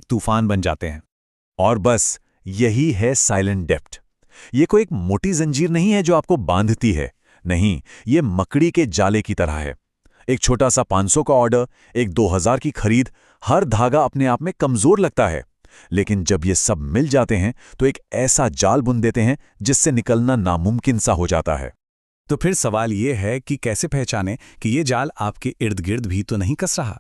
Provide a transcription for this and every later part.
तूफान बन जाते हैं। और बस यही है साइलेंट डेब्ट। ये कोई एक मोटी जंजीर नहीं है जो आपको बांधती है। नहीं, ये मकड़ी के जाले की तरह है। एक छोटा सा 500 का ऑर्डर, एक 2000 की खरीद, हर धागा अपने आप में कमजोर लगता है, लेकिन जब ये सब मिल जाते हैं तो एक ऐसा जाल बुन देते हैं जिससे निकलना नामुमकिन सा हो जाता है। तो फिर सवाल ये है कि कैसे पहचानें कि ये जाल आपके इर्द गिर्द भी तो नहीं कस रहा।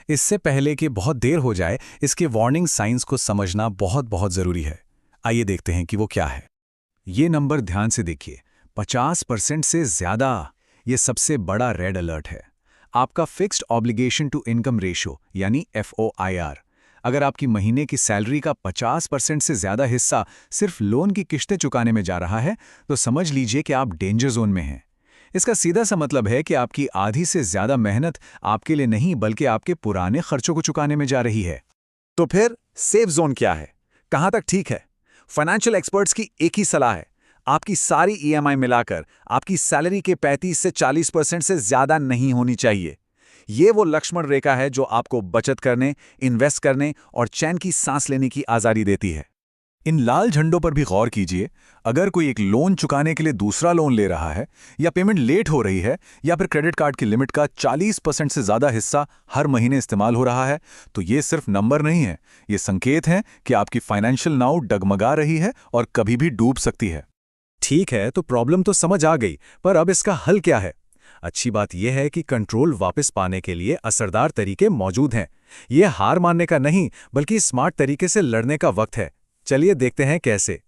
इससे पहले कि बहुत देर हो जाए, इसके वार्निंग साइंस को समझना बहुत बहुत ज़रूरी है। आइए देखते हैं कि वो क्या है। ये नंबर ध्यान से देखिए, 50% से ज़्यादा। ये सबसे बड़ा रेड अलर्ट है। आपका fixed obligation to income ratio यानी FOIR। अगर आपकी महीने की सैलरी का 50% से ज़्यादा हिस्सा सिर्फ लोन की किश्तें चुकाने में जा रहा है, तो समझ लीजिए कि आप डेंजर जोन में हैं। इसका सीधा सा मतलब है कि आपकी आधी से ज़्यादा मेहनत आपके लिए नहीं बल्कि आपके पुराने खर्चों को चुकाने में जा रही है। तो फिर सेफ जोन क्या है? कहाँ तक ठीक है? फाइनेंशियल एक्सपर्ट्स की एक ही सलाह है, आपकी सारी EMI मिलाकर आपकी सैलरी के 35 से 40% से ज़्यादा नहीं होनी चाहिए। ये वो लक्ष्मण रेखा है जो आपको बचत करने, इन्वेस्ट करने और चैन की सांस लेने की आज़ादी देती है। इन लाल झंडों पर भी गौर कीजिए। अगर कोई एक लोन चुकाने के लिए दूसरा लोन ले रहा है, या पेमेंट लेट हो रही है, या फिर क्रेडिट कार्ड की लिमिट का 40% से ज़्यादा हिस्सा हर महीने इस्तेमाल हो रहा है, तो ये सिर्फ नंबर नहीं है, ये संकेत है कि आपकी फाइनेंशियल नाव डगमगा रही है और कभी भी डूब सकती है। ठीक है, तो प्रॉब्लम तो समझ आ गई, पर अब इसका हल क्या है? अच्छी बात यह है कि कंट्रोल वापस पाने के लिए असरदार तरीके मौजूद हैं। ये हार मानने का नहीं, बल्कि स्मार्ट तरीके से लड़ने का वक्त है। चलिए देखते हैं कैसे।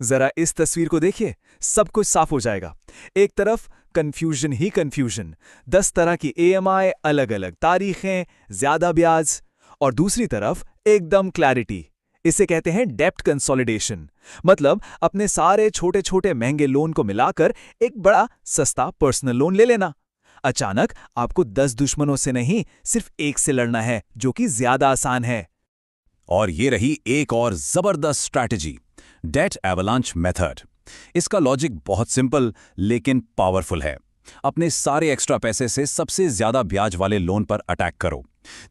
जरा इस तस्वीर को देखिए, सब कुछ साफ हो जाएगा। एक तरफ कंफ्यूजन ही कंफ्यूजन, 10 तरह की EMI, अलग अलग तारीखें, ज्यादा ब्याज, और दूसरी तरफ एकदम क्लैरिटी। इसे कहते हैं डेप्ट कंसोलिडेशन। मतलब अपने सारे छोटे छोटे महंगे लोन को मिलाकर एक बड़ा सस्ता पर्सनल लोन ले लेना। अचानक आपको 10 दुश्मनों से नहीं, सिर्फ एक से लड़ना है, जो कि ज्यादा आसान है। और ये रही एक और जबरदस्त स्ट्रैटेजी, डेट एवलांच मेथड। इसका लॉजिक बहुत सिंपल लेकिन पावरफुल है। अपने सारे एक्स्ट्रा पैसे से सबसे ज्यादा ब्याज वाले लोन पर अटैक करो।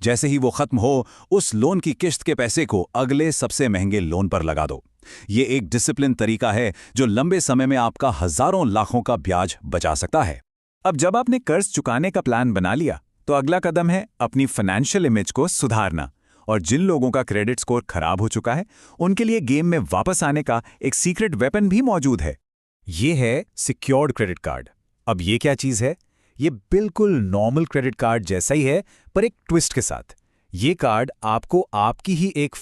जैसे ही वो खत्म हो, उस लोन की किश्त के पैसे को अगले सबसे महंगे लोन पर लगा दो। ये एक डिसिप्लिन तरीका है जो लंबे समय में आपका हजारों लाखों का ब्याज बचा सकता है। अब जब आपने कर्ज चुकाने का प्लान बना लिया, तो अगला कदम है अपनी फाइनेंशियल इमेज को सुधारना। और जिन लोगों का क्रेडिट स्कोर खराब हो चुका है, उनके लिए गेम में वापस आने का एक सीक्रेट वेपन भी मौजूद है। ये है सिक्योर्ड क्रेडिट कार्ड। अब ये क्या चीज़ है? ये बिल्कुल नॉर्मल क्रेडिट कार्ड जैसा ही है, पर एक ट्विस्ट के साथ। ये कार्ड आपको आपकी ही एक